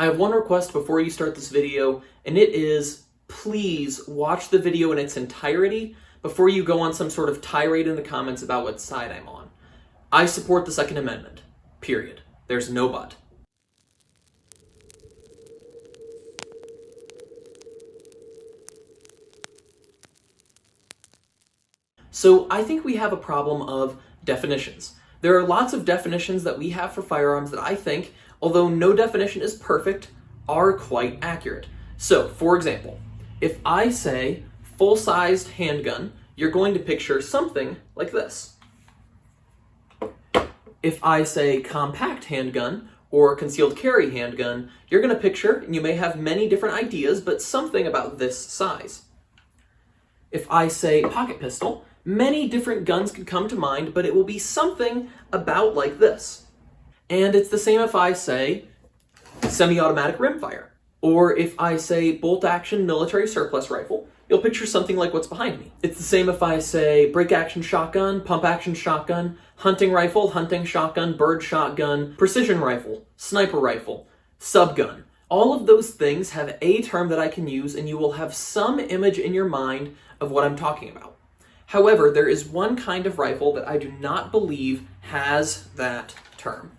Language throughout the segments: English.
I have one request before you start this video, and it is please watch the video in its entirety before you go on some sort of tirade in the comments about what side I'm on. I support the Second Amendment. Period. There's no but. So I think we have a problem of definitions. There are lots of definitions that we have for firearms that I think, although no definition is perfect, are quite accurate. So, for example, if I say full-sized handgun, you're going to picture something like this. If I say compact handgun or concealed carry handgun, you're going to picture, and you may have many different ideas, but something about this size. If I say pocket pistol, many different guns could come to mind, but it will be something about like this. And it's the same if I say semi-automatic rimfire. Or if I say bolt-action military surplus rifle, you'll picture something like what's behind me. It's the same if I say break-action shotgun, pump-action shotgun, hunting rifle, hunting shotgun, bird shotgun, precision rifle, sniper rifle, subgun. All of those things have a term that I can use, and you will have some image in your mind of what I'm talking about. However, there is one kind of rifle that I do not believe has that term.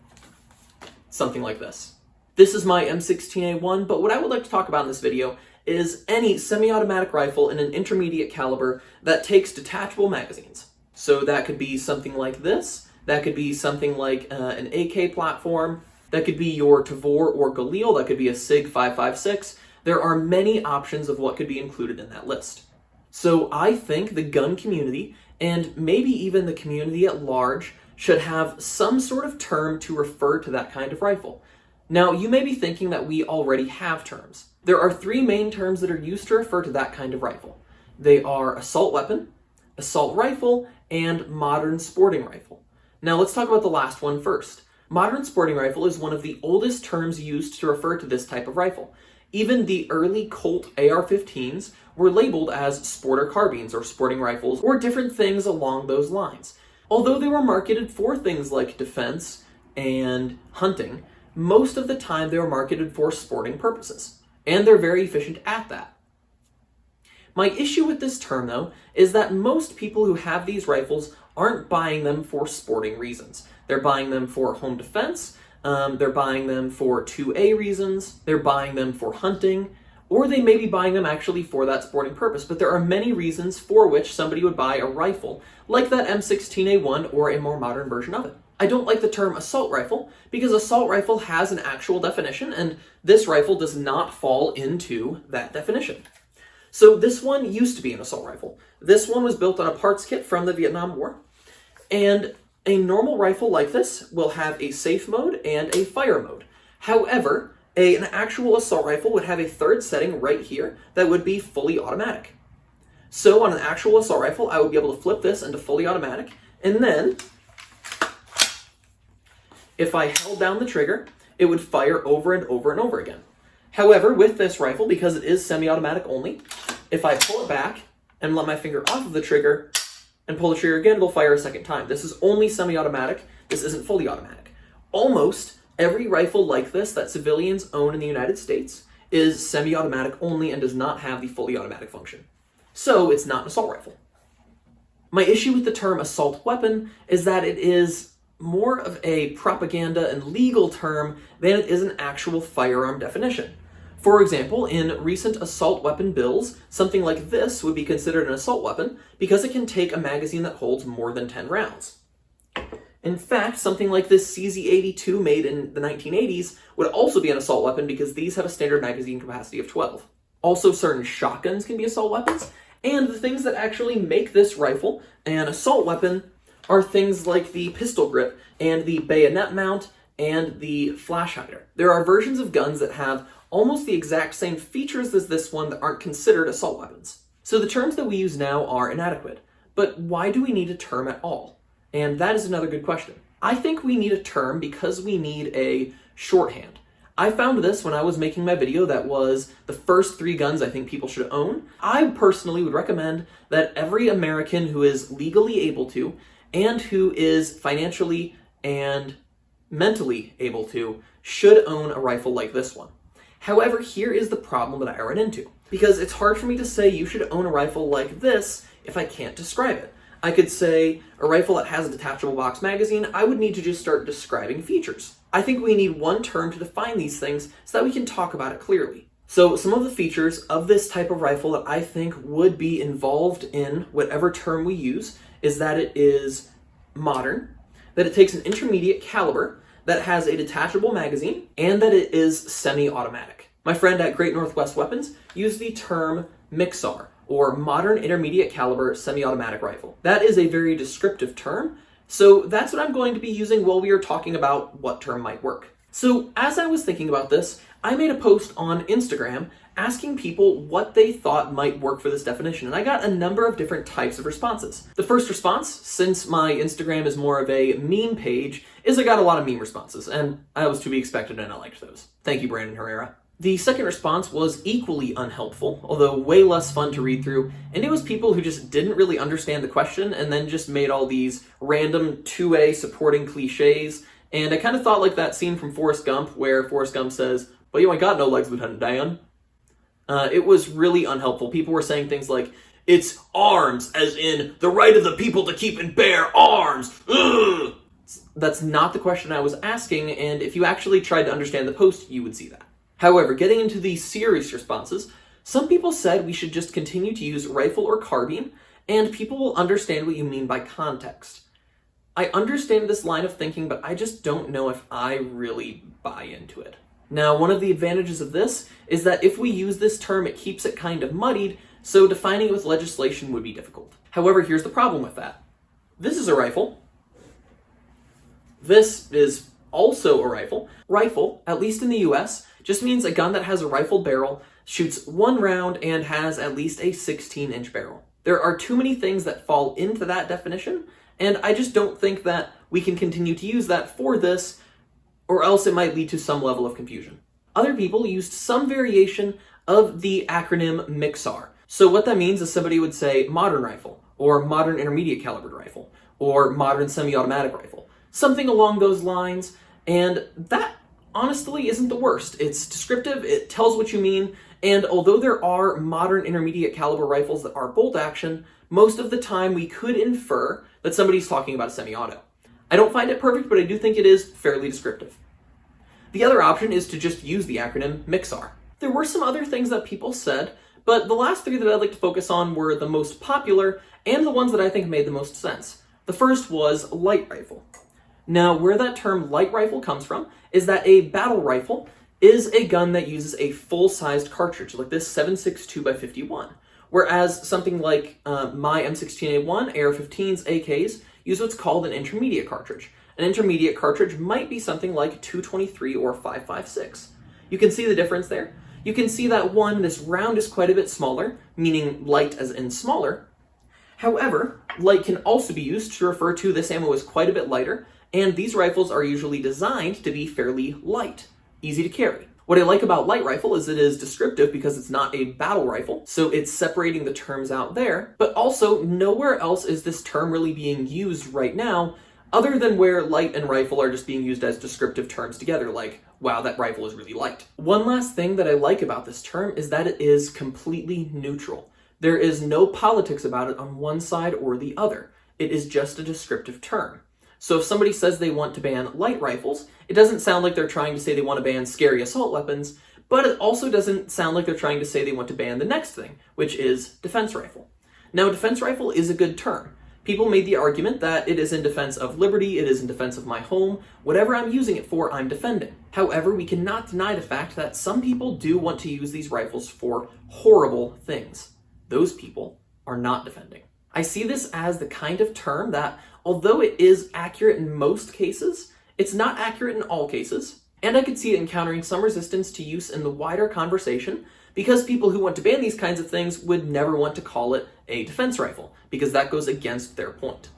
Something like this. This is my M16A1, but what I would like to talk about in this video is any semi-automatic rifle in an intermediate caliber that takes detachable magazines. So that could be something like this, that could be something like an AK platform, that could be your Tavor or Galil, that could be a SIG 5.56. There are many options of what could be included in that list. So I think the gun community, and maybe even the community at large, should have some sort of term to refer to that kind of rifle. Now, you may be thinking that we already have terms. There are three main terms that are used to refer to that kind of rifle. They are assault weapon, assault rifle, and modern sporting rifle. Now let's talk about the last one first. Modern sporting rifle is one of the oldest terms used to refer to this type of rifle. Even the early Colt AR-15s were labeled as sporter carbines or sporting rifles or different things along those lines. Although they were marketed for things like defense and hunting, most of the time they were marketed for sporting purposes, and they're very efficient at that. My issue with this term, though, is that most people who have these rifles aren't buying them for sporting reasons. They're buying them for home defense, they're buying them for 2A reasons, they're buying them for hunting, or they may be buying them actually for that sporting purpose, but there are many reasons for which somebody would buy a rifle like that M16A1 or a more modern version of it. I don't like the term assault rifle because assault rifle has an actual definition, and this rifle does not fall into that definition. So this one used to be an assault rifle. This one was built on a parts kit from the Vietnam War, and a normal rifle like this will have a safe mode and a fire mode. However, an actual assault rifle would have a third setting right here that would be fully automatic. So on an actual assault rifle, I would be able to flip this into fully automatic, and then if I held down the trigger, it would fire over and over and over again. However, with this rifle, because it is semi-automatic only, if I pull it back and let my finger off of the trigger and pull the trigger again, it'll fire a second time. This is only semi-automatic. This isn't fully automatic. Almost every rifle like this that civilians own in the United States is semi-automatic only and does not have the fully automatic function. So it's not an assault rifle. My issue with the term assault weapon is that it is more of a propaganda and legal term than it is an actual firearm definition. For example, in recent assault weapon bills, something like this would be considered an assault weapon because it can take a magazine that holds more than 10 rounds. In fact, something like this CZ82 made in the 1980s would also be an assault weapon because these have a standard magazine capacity of 12. Also, certain shotguns can be assault weapons, and the things that actually make this rifle an assault weapon are things like the pistol grip and the bayonet mount and the flash hider. There are versions of guns that have almost the exact same features as this one that aren't considered assault weapons. So the terms that we use now are inadequate, but why do we need a term at all? And that is another good question. I think we need a term because we need a shorthand. I found this when I was making my video that was the first 3 guns I think people should own. I personally would recommend that every American who is legally able to and who is financially and mentally able to should own a rifle like this one. However, here is the problem that I run into, because it's hard for me to say you should own a rifle like this if I can't describe it. I could say a rifle that has a detachable box magazine. I would need to just start describing features. I think we need one term to define these things so that we can talk about it clearly. So some of the features of this type of rifle that I think would be involved in whatever term we use is that it is modern, that it takes an intermediate caliber, that it has a detachable magazine, and that it is semi-automatic. My friend at Great Northwest Weapons used the term MIXAR, or Modern Intermediate Caliber Semi-Automatic Rifle. That is a very descriptive term, so that's what I'm going to be using while we are talking about what term might work. So as I was thinking about this, I made a post on Instagram asking people what they thought might work for this definition, and I got a number of different types of responses. The first response, since my Instagram is more of a meme page, is I got a lot of meme responses, and that was to be expected and I liked those. Thank you, Brandon Herrera. The second response was equally unhelpful, although way less fun to read through, and it was people who just didn't really understand the question and then just made all these random 2A supporting cliches, and I kind of thought like that scene from Forrest Gump where Forrest Gump says, "Well, you ain't got no legs, Lieutenant Dan." It was really unhelpful. People were saying things like, "It's arms, as in the right of the people to keep and bear arms. Ugh!" That's not the question I was asking, and if you actually tried to understand the post, you would see that. However, getting into the serious responses, some people said we should just continue to use rifle or carbine, and people will understand what you mean by context. I understand this line of thinking, but I just don't know if I really buy into it. Now, one of the advantages of this is that if we use this term, it keeps it kind of muddied, so defining it with legislation would be difficult. However, here's the problem with that. This is a rifle. This is also a rifle. Rifle, at least in the US, just means a gun that has a rifled barrel, shoots one round, and has at least a 16-inch barrel. There are too many things that fall into that definition, and I just don't think that we can continue to use that for this, or else it might lead to some level of confusion. Other people used some variation of the acronym MIXAR. So what that means is somebody would say modern rifle, or modern intermediate calibered rifle, or modern semi-automatic rifle. Something along those lines, and that honestly isn't the worst. It's descriptive, it tells what you mean, and although there are modern intermediate caliber rifles that are bolt action, most of the time we could infer that somebody's talking about a semi-auto. I don't find it perfect, but I do think it is fairly descriptive. The other option is to just use the acronym MIXAR. There were some other things that people said, but the last three that I'd like to focus on were the most popular and the ones that I think made the most sense. The first was light rifle. Now, where that term light rifle comes from is that a battle rifle is a gun that uses a full-sized cartridge, like this 7.62x51, whereas something like my M16A1, AR-15s, AKs use what's called an intermediate cartridge. An intermediate cartridge might be something like 223 or 5.56. You can see the difference there. You can see that one, this round is quite a bit smaller, meaning light as in smaller. However, light can also be used to refer to this ammo is quite a bit lighter, and these rifles are usually designed to be fairly light, easy to carry. What I like about light rifle is it is descriptive because it's not a battle rifle, so it's separating the terms out there, but also nowhere else is this term really being used right now, other than where light and rifle are just being used as descriptive terms together, like, wow, that rifle is really light. One last thing that I like about this term is that it is completely neutral. There is no politics about it on one side or the other. It is just a descriptive term. So if somebody says they want to ban light rifles, it doesn't sound like they're trying to say they want to ban scary assault weapons, but it also doesn't sound like they're trying to say they want to ban the next thing, which is defense rifle. Now, defense rifle is a good term. People made the argument that it is in defense of liberty, it is in defense of my home, whatever I'm using it for, I'm defending. However, we cannot deny the fact that some people do want to use these rifles for horrible things. Those people are not defending. I see this as the kind of term that, although it is accurate in most cases, it's not accurate in all cases, and I could see it encountering some resistance to use in the wider conversation because people who want to ban these kinds of things would never want to call it a defense rifle, because that goes against their point.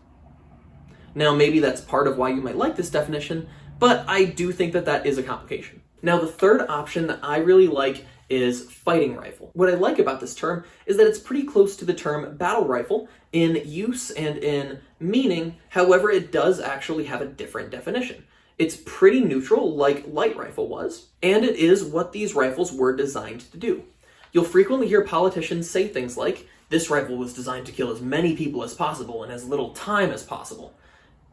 Now, maybe that's part of why you might like this definition, but I do think that that is a complication. Now, the third option that I really like is fighting rifle. What I like about this term is that it's pretty close to the term battle rifle in use and in meaning, however, it does actually have a different definition. It's pretty neutral, like light rifle was, and it is what these rifles were designed to do. You'll frequently hear politicians say things like, "This rifle was designed to kill as many people as possible in as little time as possible."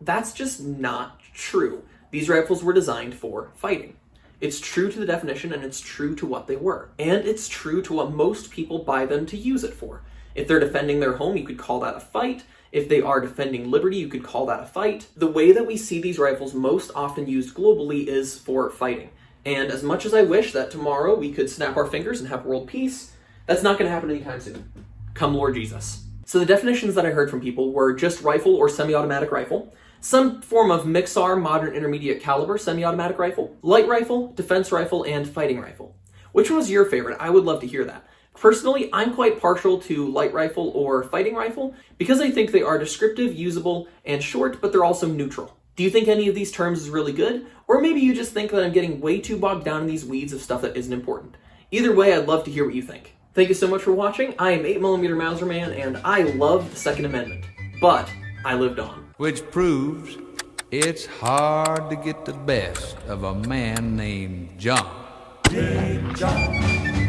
That's just not true. These rifles were designed for fighting. It's true to the definition, and it's true to what they were. And it's true to what most people buy them to use it for. If they're defending their home, you could call that a fight. If they are defending liberty, you could call that a fight. The way that we see these rifles most often used globally is for fighting. And as much as I wish that tomorrow we could snap our fingers and have world peace, that's not going to happen anytime soon. Come Lord Jesus. So the definitions that I heard from people were just rifle or semi-automatic rifle, some form of mixar, modern intermediate caliber semi-automatic rifle, light rifle, defense rifle, and fighting rifle. Which one was your favorite? I would love to hear that. Personally, I'm quite partial to light rifle or fighting rifle because I think they are descriptive, usable, and short, but they're also neutral. Do you think any of these terms is really good? Or maybe you just think that I'm getting way too bogged down in these weeds of stuff that isn't important. Either way, I'd love to hear what you think. Thank you so much for watching. I am 8mm Mauser Man, and I love the Second Amendment. But I lived on. Which proves it's hard to get the best of a man named John. John.